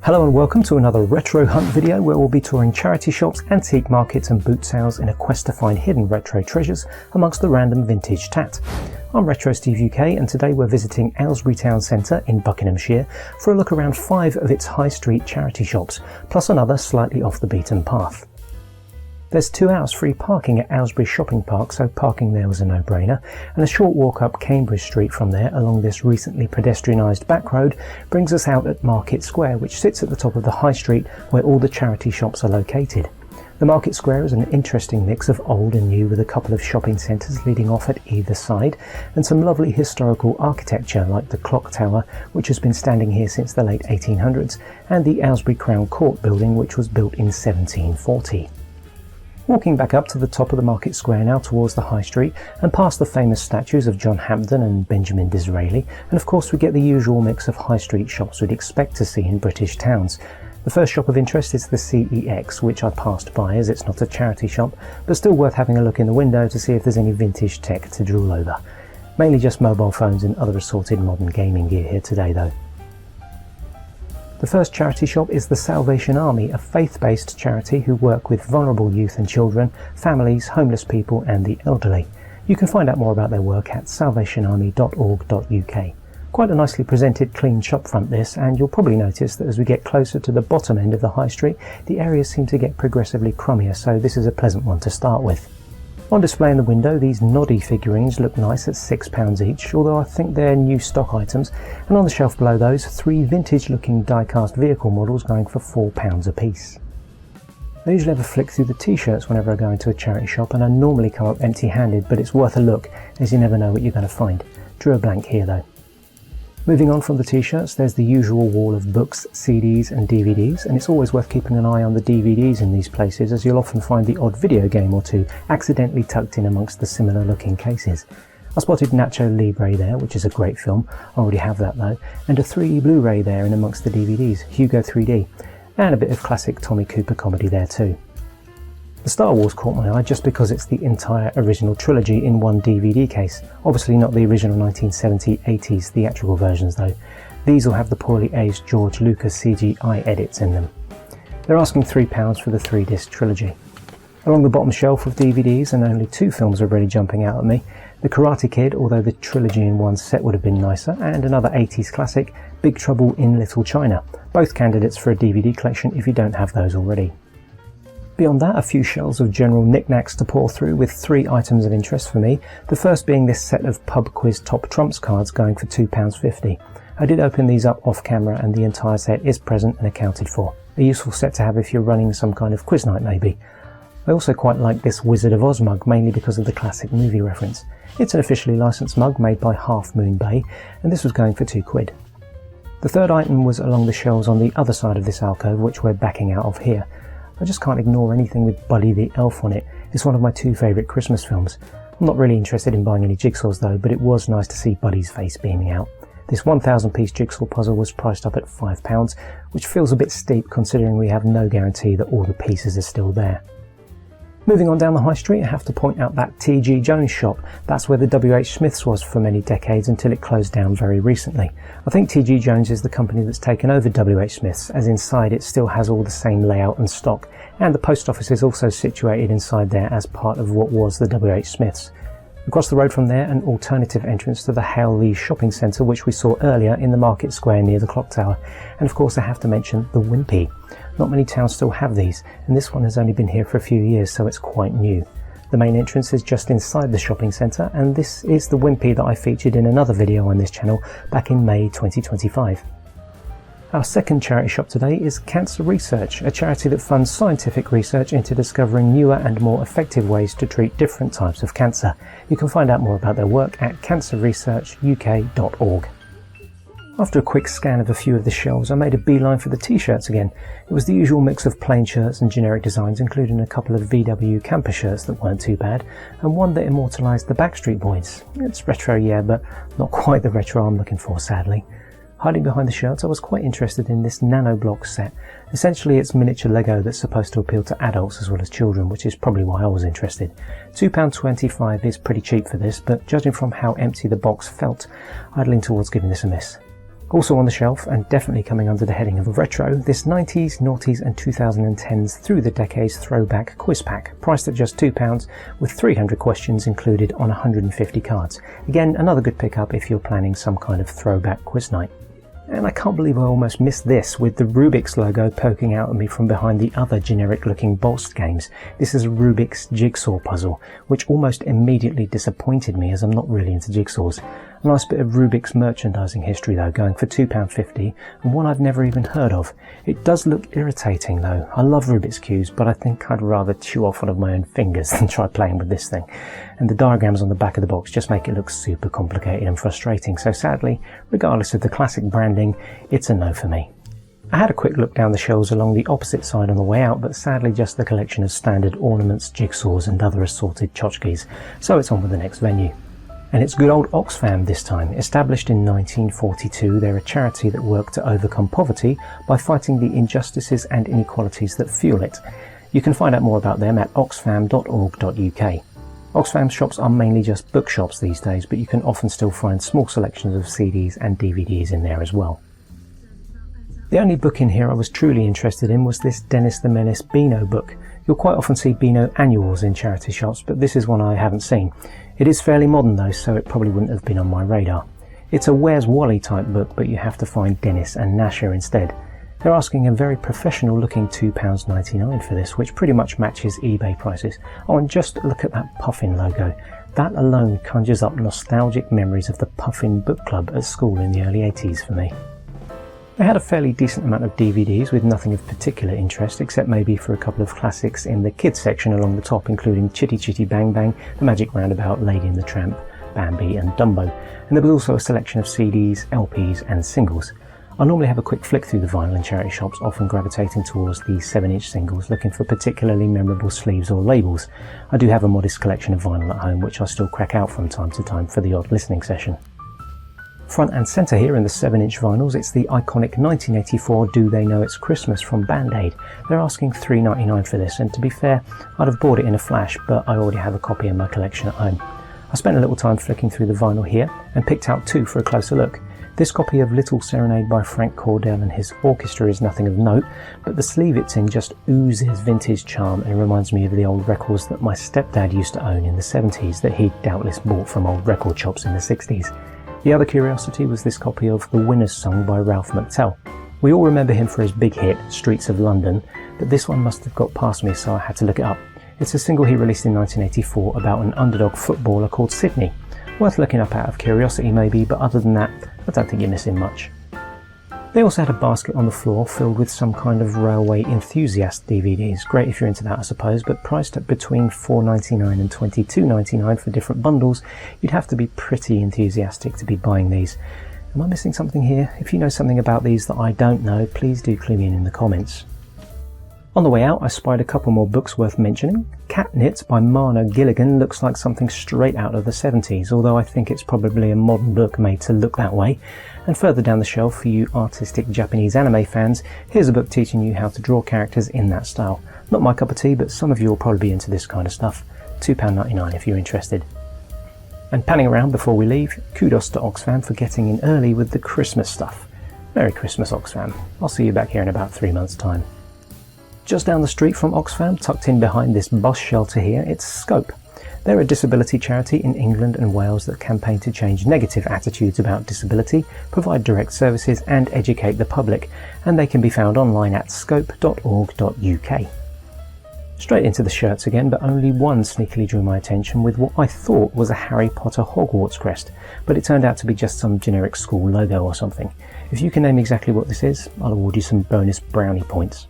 Hello and welcome to another retro hunt video where we'll be touring charity shops, antique markets and boot sales in a quest to find hidden retro treasures amongst the random vintage tat. I'm RetroSteveUK and today we're visiting Aylesbury Town Centre in Buckinghamshire for a look around 5 of its high street charity shops, plus another slightly off the beaten path. There's 2 hours free parking at Aylesbury Shopping Park, so parking there was a no-brainer, and a short walk up Cambridge Street from there along this recently pedestrianised back road brings us out at Market Square, which sits at the top of the high street where all the charity shops are located. The Market Square is an interesting mix of old and new, with a couple of shopping centres leading off at either side, and some lovely historical architecture like the Clock Tower, which has been standing here since the late 1800s, and the Aylesbury Crown Court building, which was built in 1740. Walking back up to the top of the Market Square now towards the High Street and past the famous statues of John Hampden and Benjamin Disraeli, and of course we get the usual mix of high street shops we'd expect to see in British towns. The first shop of interest is the CEX, which I passed by as it's not a charity shop, but still worth having a look in the window to see if there's any vintage tech to drool over. Mainly just mobile phones and other assorted modern gaming gear here today though. The first charity shop is the Salvation Army, a faith-based charity who work with vulnerable youth and children, families, homeless people and the elderly. You can find out more about their work at salvationarmy.org.uk. Quite a nicely presented clean shop front this, and you'll probably notice that as we get closer to the bottom end of the high street, the areas seem to get progressively crummier, so this is a pleasant one to start with. On display in the window, these Noddy figurines look nice at £6 each, although I think they're new stock items, and on the shelf below those, 3 vintage looking die-cast vehicle models going for £4 a piece. I usually have a flick through the t-shirts whenever I go into a charity shop, and I normally come up empty-handed, but it's worth a look as you never know what you're going to find. Drew a blank here though. Moving on from the t-shirts, there's the usual wall of books, CDs and DVDs, and it's always worth keeping an eye on the DVDs in these places, as you'll often find the odd video game or two accidentally tucked in amongst the similar looking cases. I spotted Nacho Libre there, which is a great film, I already have that though, and a 3D Blu-ray there in amongst the DVDs, Hugo 3D, and a bit of classic Tommy Cooper comedy there too. The Star Wars caught my eye just because it's the entire original trilogy in one DVD case. Obviously not the original 1970-80s theatrical versions though. These will have the poorly aged George Lucas CGI edits in them. They're asking £3 for the 3-disc trilogy. Along the bottom shelf of DVDs, and only 2 films are already jumping out at me, The Karate Kid, although the trilogy in one set would have been nicer, and another 80s classic, Big Trouble in Little China. Both candidates for a DVD collection if you don't have those already. Beyond that, a few shelves of general knickknacks to pour through, with 3 items of interest for me, the first being this set of pub quiz top trumps cards going for £2.50. I did open these up off camera and the entire set is present and accounted for. A useful set to have if you're running some kind of quiz night maybe. I also quite like this Wizard of Oz mug, mainly because of the classic movie reference. It's an officially licensed mug made by Half Moon Bay, and this was going for £2. The third item was along the shelves on the other side of this alcove, which we're backing out of here. I just can't ignore anything with Buddy the Elf on it. It's one of my 2 favourite Christmas films. I'm not really interested in buying any jigsaws though, but it was nice to see Buddy's face beaming out. This 1,000 piece jigsaw puzzle was priced up at £5, which feels a bit steep considering we have no guarantee that all the pieces are still there. Moving on down the high street, I have to point out that T.G. Jones shop. That's where the W.H. Smith's was for many decades until it closed down very recently. I think T.G. Jones is the company that's taken over W.H. Smith's, as inside it still has all the same layout and stock, and the post office is also situated inside there as part of what was the W.H. Smith's. Across the road from there, an alternative entrance to the Hale Leys shopping centre, which we saw earlier in the Market Square near the Clock Tower, and of course I have to mention the Wimpy. Not many towns still have these, and this one has only been here for a few years, so it's quite new. The main entrance is just inside the shopping centre, and this is the Wimpy that I featured in another video on this channel back in May 2025. Our second charity shop today is Cancer Research, a charity that funds scientific research into discovering newer and more effective ways to treat different types of cancer. You can find out more about their work at cancerresearchuk.org. After a quick scan of a few of the shelves, I made a beeline for the t-shirts again. It was the usual mix of plain shirts and generic designs, including a couple of VW camper shirts that weren't too bad, and one that immortalised the Backstreet Boys. It's retro, yeah, but not quite the retro I'm looking for, sadly. Hiding behind the shirts, I was quite interested in this nano block set. Essentially it's miniature Lego that's supposed to appeal to adults as well as children, which is probably why I was interested. £2.25 is pretty cheap for this, but judging from how empty the box felt, I'd lean towards giving this a miss. Also on the shelf, and definitely coming under the heading of retro, this 90s, noughties and 2010s through the decades throwback quiz pack, priced at just £2 with 300 questions included on 150 cards. Again, another good pickup if you're planning some kind of throwback quiz night. And I can't believe I almost missed this, with the Rubik's logo poking out at me from behind the other generic looking Bolst games. This is a Rubik's jigsaw puzzle, which almost immediately disappointed me as I'm not really into jigsaws. A nice bit of Rubik's merchandising history though, going for £2.50, and one I've never even heard of. It does look irritating though. I love Rubik's cubes, but I think I'd rather chew off one of my own fingers than try playing with this thing. And the diagrams on the back of the box just make it look super complicated and frustrating, so sadly, regardless of the classic branding, it's a no for me. I had a quick look down the shelves along the opposite side on the way out, but sadly just a collection of standard ornaments, jigsaws and other assorted tchotchkes, so it's on with the next venue. And it's good old Oxfam this time. Established in 1942, they're a charity that work to overcome poverty by fighting the injustices and inequalities that fuel it. You can find out more about them at oxfam.org.uk. Oxfam shops are mainly just bookshops these days, but you can often still find small selections of CDs and DVDs in there as well. The only book in here I was truly interested in was this Dennis the Menace Beano book. You'll quite often see Beano annuals in charity shops, but this is one I haven't seen. It is fairly modern though, so it probably wouldn't have been on my radar. It's a Where's Wally type book, but you have to find Dennis and Gnasher instead. They're asking a very professional looking £2.99 for this, which pretty much matches eBay prices. Oh, and just look at that Puffin logo. That alone conjures up nostalgic memories of the Puffin book club at school in the early 80s for me. They had a fairly decent amount of DVDs with nothing of particular interest, except maybe for a couple of classics in the kids section along the top, including Chitty Chitty Bang Bang, The Magic Roundabout, Lady and the Tramp, Bambi and Dumbo. And there was also a selection of CDs, LPs and singles. I normally have a quick flick through the vinyl in charity shops, often gravitating towards the 7-inch singles, looking for particularly memorable sleeves or labels. I do have a modest collection of vinyl at home, which I still crack out from time to time for the odd listening session. Front and centre here in the 7-inch vinyls, it's the iconic 1984 Do They Know It's Christmas from Band-Aid. They're asking £3.99 for this, and to be fair, I'd have bought it in a flash, but I already have a copy in my collection at home. I spent a little time flicking through the vinyl here, and picked out two for a closer look. This copy of Little Serenade by Frank Cordell and his orchestra is nothing of note, but the sleeve it's in just oozes vintage charm and reminds me of the old records that my stepdad used to own in the 70s that he'd doubtless bought from old record shops in the 60s. The other curiosity was this copy of The Winner's Song by Ralph McTell. We all remember him for his big hit, Streets of London, but this one must have got past me, so I had to look it up. It's a single he released in 1984 about an underdog footballer called Sydney. Worth looking up out of curiosity maybe, but other than that, I don't think you're missing much. They also had a basket on the floor filled with some kind of railway enthusiast DVDs. Great if you're into that, I suppose, but priced at between £4.99 and £22.99 for different bundles, you'd have to be pretty enthusiastic to be buying these. Am I missing something here? If you know something about these that I don't know, please do clue me in the comments. On the way out, I spied a couple more books worth mentioning. Cat Knits by Marna Gilligan looks like something straight out of the 70s, although I think it's probably a modern book made to look that way. And further down the shelf, for you artistic Japanese anime fans, here's a book teaching you how to draw characters in that style. Not my cup of tea, but some of you will probably be into this kind of stuff. £2.99 if you're interested. And panning around before we leave, kudos to Oxfam for getting in early with the Christmas stuff. Merry Christmas, Oxfam. I'll see you back here in about 3 months' time. Just down the street from Oxfam, tucked in behind this bus shelter here, it's Scope. They're a disability charity in England and Wales that campaign to change negative attitudes about disability, provide direct services and educate the public, and they can be found online at scope.org.uk. Straight into the shirts again, but only one sneakily drew my attention with what I thought was a Harry Potter Hogwarts crest, but it turned out to be just some generic school logo or something. If you can name exactly what this is, I'll award you some bonus brownie points.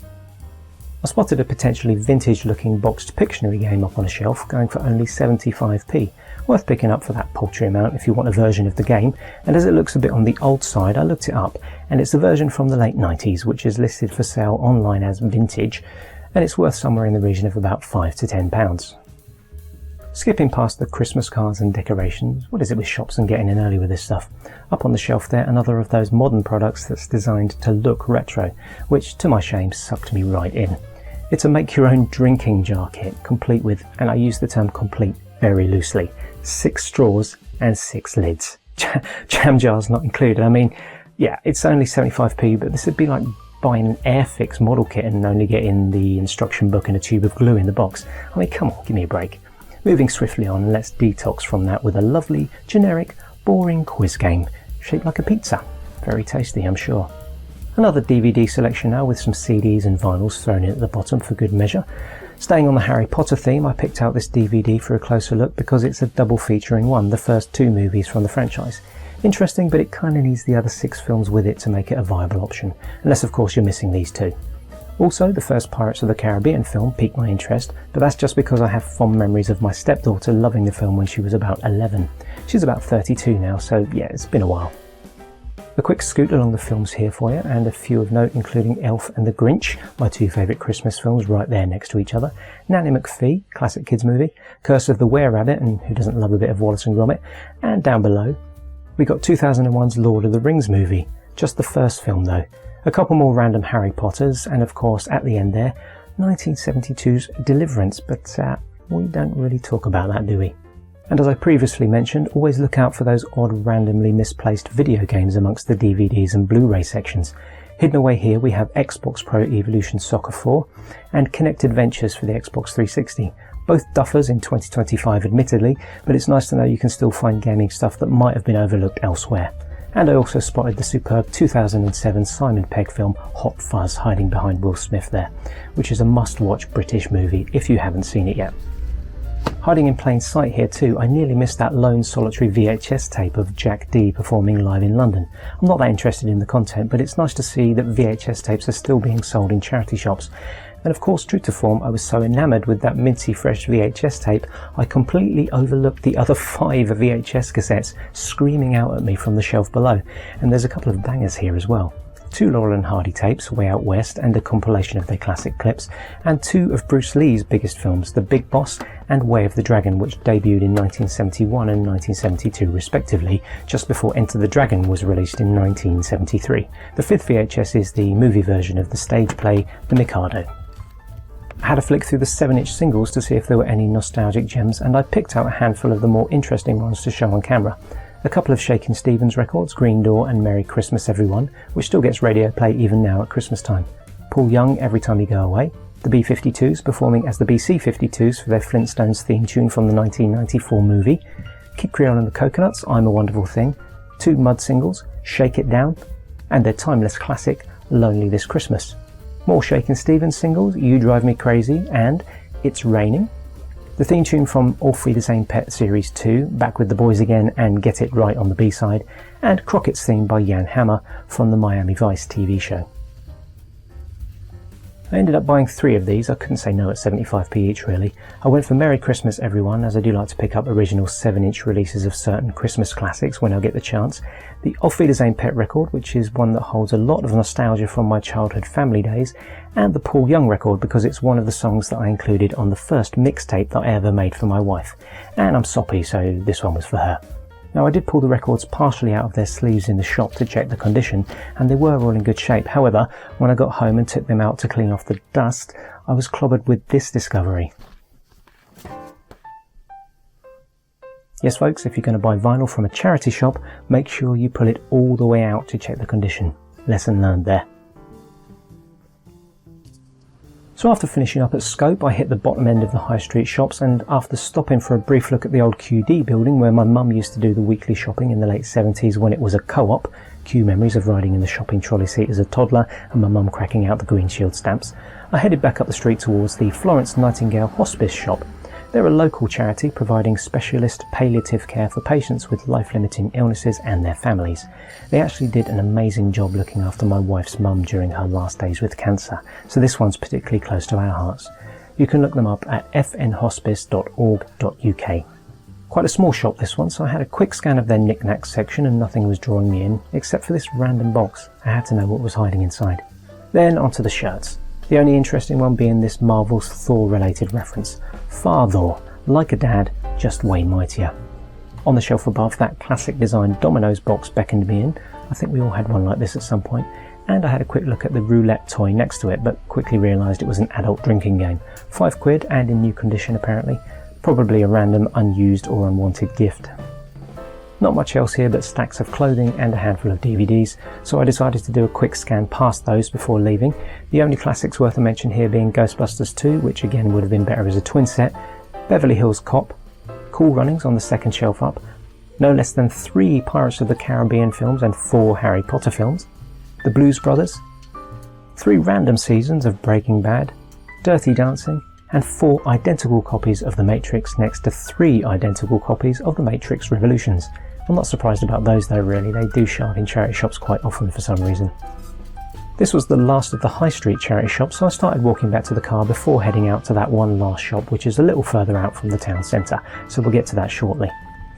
I spotted a potentially vintage-looking boxed Pictionary game up on a shelf, going for only 75p. Worth picking up for that paltry amount if you want a version of the game, and as it looks a bit on the old side, I looked it up, and it's a version from the late 90s, which is listed for sale online as vintage, and it's worth somewhere in the region of about £5 to £10. Skipping past the Christmas cards and decorations, what is it with shops and getting in early with this stuff? Up on the shelf there, another of those modern products that's designed to look retro, which to my shame sucked me right in. It's a make-your-own drinking jar kit, complete with, and I use the term complete very loosely, 6 straws and 6 lids. Jam jars not included. I mean, Yeah, it's only 75p, but this would be like buying an Airfix model kit and only getting the instruction book and a tube of glue in the box. I mean, come on, give me a break. Moving swiftly on, let's detox from that with a lovely, generic, boring quiz game, shaped like a pizza. Very tasty, I'm sure. Another DVD selection now with some CDs and vinyls thrown in at the bottom for good measure. Staying on the Harry Potter theme, I picked out this DVD for a closer look because it's a double feature in one, the first 2 movies from the franchise. Interesting, but it kind of needs the other 6 films with it to make it a viable option, unless of course you're missing these 2. Also, the first Pirates of the Caribbean film piqued my interest, but that's just because I have fond memories of my stepdaughter loving the film when she was about 11. She's about 32 now, so yeah, it's been a while. A quick scoot along the films here for you, and a few of note including Elf and the Grinch, my 2 favourite Christmas films right there next to each other, Nanny McPhee, classic kids movie, Curse of the Were-Rabbit, and who doesn't love a bit of Wallace and Gromit, and down below we got 2001's Lord of the Rings movie, just the first film though, a couple more random Harry Potters, and of course at the end there, 1972's Deliverance, but we don't really talk about that, do we? And as I previously mentioned, always look out for those odd randomly misplaced video games amongst the DVDs and Blu-ray sections. Hidden away here we have Xbox Pro Evolution Soccer 4 and Kinect Adventures for the Xbox 360. Both duffers in 2025 admittedly, but it's nice to know you can still find gaming stuff that might have been overlooked elsewhere. And I also spotted the superb 2007 Simon Pegg film Hot Fuzz hiding behind Will Smith there, which is a must-watch British movie if you haven't seen it yet. Hiding in plain sight here too, I nearly missed that lone solitary VHS tape of Jack D performing live in London. I'm not that interested in the content, but it's nice to see that VHS tapes are still being sold in charity shops. And of course, true to form, I was so enamoured with that minty fresh VHS tape, I completely overlooked the other 5 VHS cassettes screaming out at me from the shelf below. And there's a couple of bangers here as well. 2 Laurel and Hardy tapes, Way Out West, and a compilation of their classic clips, and 2 of Bruce Lee's biggest films, The Big Boss and Way of the Dragon, which debuted in 1971 and 1972 respectively, just before Enter the Dragon was released in 1973. The 5th VHS is the movie version of the stage play The Mikado. I had a flick through the 7-inch singles to see if there were any nostalgic gems, and I picked out a handful of the more interesting ones to show on camera. A couple of Shakin' Stevens records, Green Door and Merry Christmas Everyone, which still gets radio play even now at Christmas time. Paul Young, Every Time You Go Away. The B-52s performing as the BC-52s for their Flintstones theme tune from the 1994 movie. Kid Creole and the Coconuts, I'm a Wonderful Thing. 2 Mud singles, Shake It Down, and their timeless classic, Lonely This Christmas. More Shakin' Stevens singles, You Drive Me Crazy and It's Raining. The theme tune from All Feed the Same Pet Series 2, Back with the Boys Again and Get It Right on the B-side, and Crockett's theme by Jan Hammer from the Miami Vice TV show. I ended up buying 3 of these. I couldn't say no at 75p each really. I went for Merry Christmas Everyone, as I do like to pick up original 7-inch releases of certain Christmas classics when I get the chance. The Auf Wiedersehen Pet record, which is one that holds a lot of nostalgia from my childhood family days, and the Paul Young record because it's one of the songs that I included on the first mixtape that I ever made for my wife. And I'm soppy, so this one was for her. Now I did pull the records partially out of their sleeves in the shop to check the condition, and they were all in good shape. However, when I got home and took them out to clean off the dust, I was clobbered with this discovery. Yes folks, if you're going to buy vinyl from a charity shop, make sure you pull it all the way out to check the condition. Lesson learned there. So after finishing up at Scope, I hit the bottom end of the high street shops, and after stopping for a brief look at the old QD building where my mum used to do the weekly shopping in the late 70s when it was a co-op, cue memories of riding in the shopping trolley seat as a toddler and my mum cracking out the Green Shield stamps, I headed back up the street towards the Florence Nightingale Hospice Shop. They're a local charity providing specialist palliative care for patients with life-limiting illnesses and their families. They actually did an amazing job looking after my wife's mum during her last days with cancer, so this one's particularly close to our hearts. You can look them up at fnhospice.org.uk. Quite a small shop this one, so I had a quick scan of their knick-knack section and nothing was drawing me in, except for this random box. I had to know what was hiding inside. Then onto the shirts. The only interesting one being this Marvel's Thor-related reference. Far Thor, like a dad, just way mightier. On the shelf above, that classic design Domino's box beckoned me in. I think we all had one like this at some point. And I had a quick look at the roulette toy next to it, but quickly realised it was an adult drinking game. £5 and in new condition apparently. Probably a random unused or unwanted gift. Not much else here but stacks of clothing and a handful of DVDs, so I decided to do a quick scan past those before leaving. The only classics worth a mention here being Ghostbusters 2, which again would have been better as a twin set, Beverly Hills Cop, Cool Runnings on the second shelf up, no less than 3 Pirates of the Caribbean films and 4 Harry Potter films, The Blues Brothers, 3 random seasons of Breaking Bad, Dirty Dancing, and 4 identical copies of The Matrix next to 3 identical copies of The Matrix Revolutions. I'm not surprised about those though really, they do show up in charity shops quite often for some reason. This was the last of the high street charity shops, so I started walking back to the car before heading out to that one last shop which is a little further out from the town centre, so we'll get to that shortly.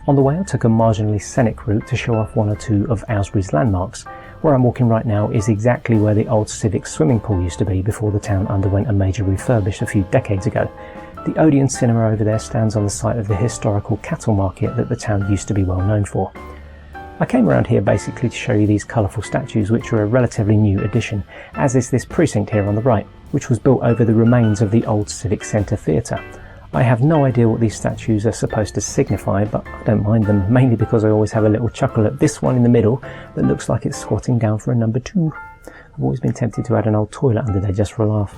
On the way I took a marginally scenic route to show off 1 or 2 of Aylesbury's landmarks. Where I'm walking right now is exactly where the old Civic swimming pool used to be before the town underwent a major refurbish a few decades ago. The Odeon cinema over there stands on the site of the historical cattle market that the town used to be well known for. I came around here basically to show you these colourful statues which are a relatively new addition, as is this precinct here on the right, which was built over the remains of the old Civic Centre Theatre. I have no idea what these statues are supposed to signify, but I don't mind them, mainly because I always have a little chuckle at this one in the middle that looks like it's squatting down for a number 2. I've always been tempted to add an old toilet under there just for a laugh.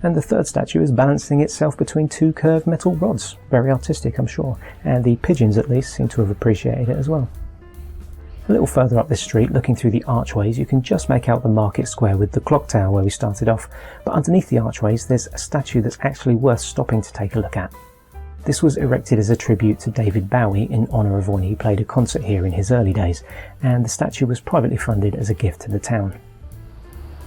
And the third statue is balancing itself between 2 curved metal rods. Very artistic, I'm sure, and the pigeons at least seem to have appreciated it as well. A little further up this street, looking through the archways, you can just make out the market square with the clock tower where we started off, but underneath the archways there's a statue that's actually worth stopping to take a look at. This was erected as a tribute to David Bowie in honour of when he played a concert here in his early days, and the statue was privately funded as a gift to the town.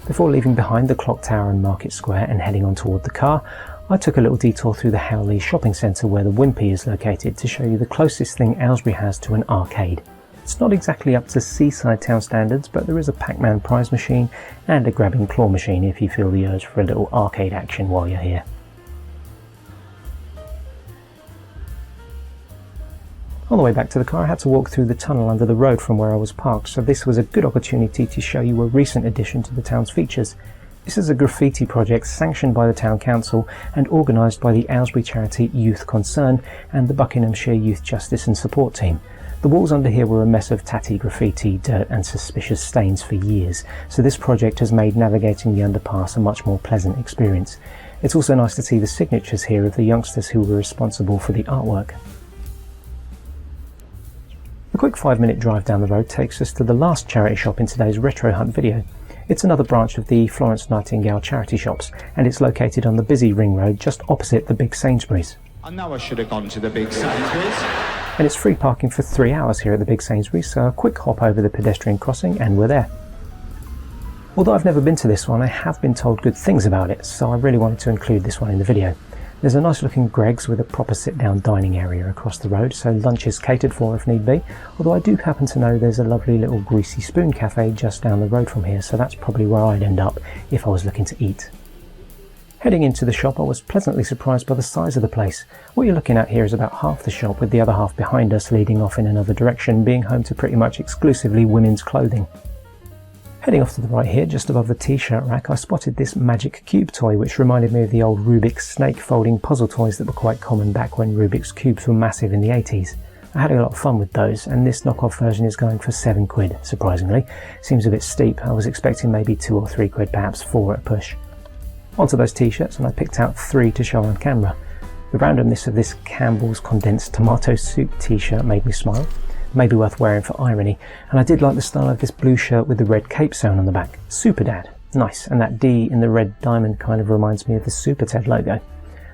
Before leaving behind the clock tower and market square and heading on toward the car, I took a little detour through the Hale shopping centre where the Wimpy is located to show you the closest thing Aylesbury has to an arcade. It's not exactly up to seaside town standards, but there is a Pac-Man prize machine and a grabbing claw machine if you feel the urge for a little arcade action while you're here. On the way back to the car I had to walk through the tunnel under the road from where I was parked, so this was a good opportunity to show you a recent addition to the town's features. This is a graffiti project sanctioned by the town council and organised by the Aylesbury charity Youth Concern and the Buckinghamshire Youth Justice and Support Team. The walls under here were a mess of tatty graffiti, dirt and suspicious stains for years, so this project has made navigating the underpass a much more pleasant experience. It's also nice to see the signatures here of the youngsters who were responsible for the artwork. A quick 5-minute drive down the road takes us to the last charity shop in today's Retro Hunt video. It's another branch of the Florence Nightingale charity shops, and it's located on the busy ring road just opposite the big Sainsbury's. I know I should have gone to the big Sainsbury's. And it's free parking for 3 hours here at the big Sainsbury's, so a quick hop over the pedestrian crossing and we're there. Although I've never been to this one, I have been told good things about it, so I really wanted to include this one in the video. There's a nice looking Greggs with a proper sit down dining area across the road, so lunch is catered for if need be, although I do happen to know there's a lovely little Greasy Spoon cafe just down the road from here, so that's probably where I'd end up if I was looking to eat. Heading into the shop I was pleasantly surprised by the size of the place. What you're looking at here is about half the shop, with the other half behind us leading off in another direction, being home to pretty much exclusively women's clothing. Heading off to the right here, just above the t-shirt rack, I spotted this Magic Cube toy which reminded me of the old Rubik's snake folding puzzle toys that were quite common back when Rubik's Cubes were massive in the 80s. I had a lot of fun with those, and this knockoff version is going for £7, surprisingly. Seems a bit steep, I was expecting maybe £2 or £3, perhaps 4 at a push. Onto those t-shirts, and I picked out 3 to show on camera. The randomness of this Campbell's condensed tomato soup t-shirt made me smile. Maybe worth wearing for irony, and I did like the style of this blue shirt with the red cape sewn on the back. Super Dad. Nice, and that D in the red diamond kind of reminds me of the Super Ted logo.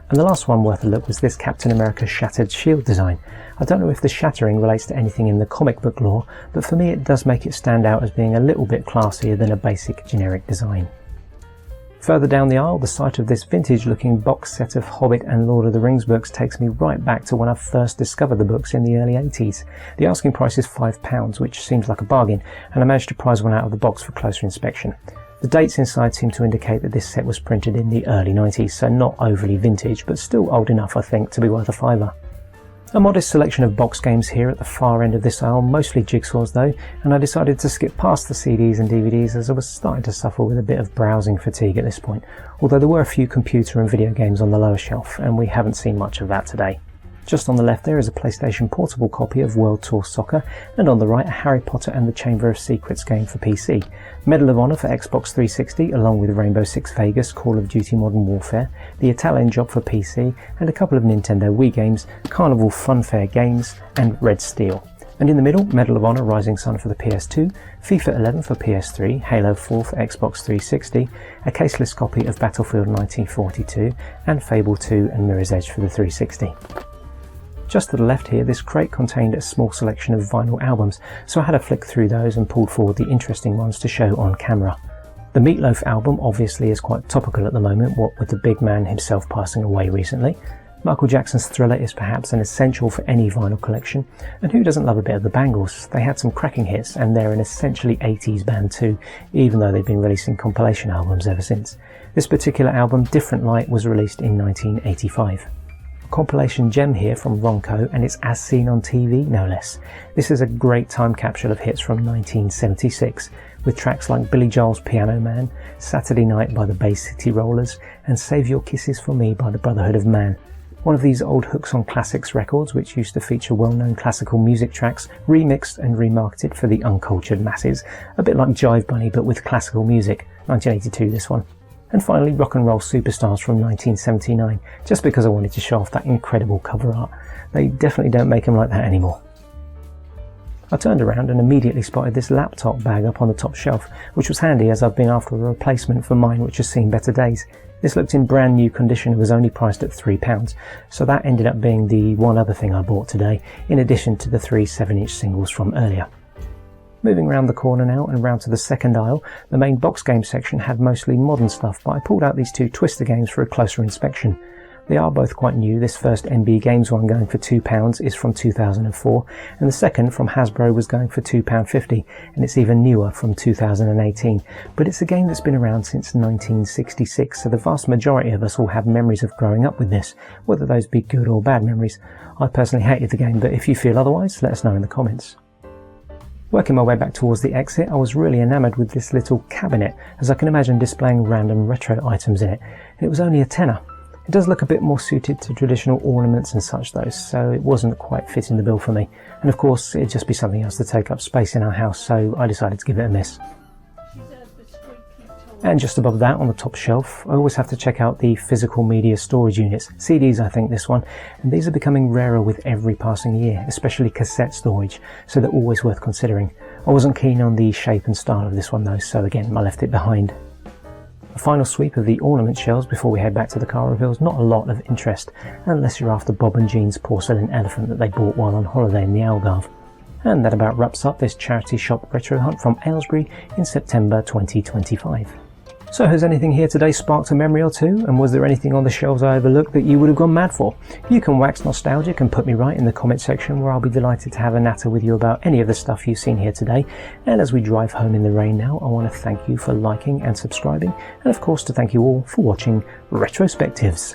And the last one worth a look was this Captain America shattered shield design. I don't know if the shattering relates to anything in the comic book lore, but for me it does make it stand out as being a little bit classier than a basic generic design. Further down the aisle, the sight of this vintage looking box set of Hobbit and Lord of the Rings books takes me right back to when I first discovered the books in the early 80s. The asking price is £5, which seems like a bargain, and I managed to prize one out of the box for closer inspection. The dates inside seem to indicate that this set was printed in the early 90s, so not overly vintage, but still old enough I think to be worth a £5. A modest selection of box games here at the far end of this aisle, mostly jigsaws though, and I decided to skip past the CDs and DVDs as I was starting to suffer with a bit of browsing fatigue at this point, although there were a few computer and video games on the lower shelf, and we haven't seen much of that today. Just on the left there is a PlayStation Portable copy of World Tour Soccer, and on the right a Harry Potter and the Chamber of Secrets game for PC, Medal of Honor for Xbox 360 along with Rainbow Six Vegas, Call of Duty Modern Warfare, the Italian Job for PC, and a couple of Nintendo Wii games, Carnival Funfair Games and Red Steel. And in the middle, Medal of Honor Rising Sun for the PS2, FIFA 11 for PS3, Halo 4 for Xbox 360, a caseless copy of Battlefield 1942, and Fable 2 and Mirror's Edge for the 360. Just to the left here, this crate contained a small selection of vinyl albums, so I had a flick through those and pulled forward the interesting ones to show on camera. The Meatloaf album obviously is quite topical at the moment, what with the big man himself passing away recently. Michael Jackson's Thriller is perhaps an essential for any vinyl collection, and who doesn't love a bit of the Bangles? They had some cracking hits, and they're an essentially 80s band too, even though they've been releasing compilation albums ever since. This particular album, Different Light, was released in 1985. Compilation gem here from Ronco, and it's As Seen on TV, no less. This is a great time capsule of hits from 1976, with tracks like Billy Joel's Piano Man, Saturday Night by the Bay City Rollers, and Save Your Kisses for Me by the Brotherhood of Man. One of these old Hooks on Classics records, which used to feature well-known classical music tracks, remixed and remarketed for the uncultured masses, a bit like Jive Bunny but with classical music, 1982 this one. And finally, Rock and Roll Superstars from 1979, just because I wanted to show off that incredible cover art. They definitely don't make them like that anymore. I turned around and immediately spotted this laptop bag up on the top shelf, which was handy as I've been after a replacement for mine which has seen better days. This looked in brand new condition and was only priced at £3, so that ended up being the one other thing I bought today, in addition to the 3 7-inch singles from earlier. Moving round the corner now and round to the second aisle, the main box game section had mostly modern stuff, but I pulled out these 2 Twister games for a closer inspection. They are both quite new. This first NB Games one going for £2 is from 2004, and the second from Hasbro was going for £2.50, and it's even newer from 2018. But it's a game that's been around since 1966, so the vast majority of us all have memories of growing up with this, whether those be good or bad memories. I personally hated the game, but if you feel otherwise, let us know in the comments. Working my way back towards the exit, I was really enamoured with this little cabinet, as I can imagine displaying random retro items in it. It was only a tenner. It does look a bit more suited to traditional ornaments and such though, so it wasn't quite fitting the bill for me. And of course, it'd just be something else to take up space in our house, so I decided to give it a miss. And just above that, on the top shelf, I always have to check out the physical media storage units. CDs, I think, this one. And these are becoming rarer with every passing year, especially cassette storage, so they're always worth considering. I wasn't keen on the shape and style of this one though, so again, I left it behind. A final sweep of the ornament shelves before we head back to the car reveals not a lot of interest, unless you're after Bob and Jean's porcelain elephant that they bought while on holiday in the Algarve. And that about wraps up this charity shop retro hunt from Aylesbury in September 2025. So has anything here today sparked a memory or two, and was there anything on the shelves I overlooked that you would have gone mad for? You can wax nostalgic and put me right in the comment section, where I'll be delighted to have a natter with you about any of the stuff you've seen here today. And as we drive home in the rain now, I want to thank you for liking and subscribing, and of course to thank you all for watching Retrospectives.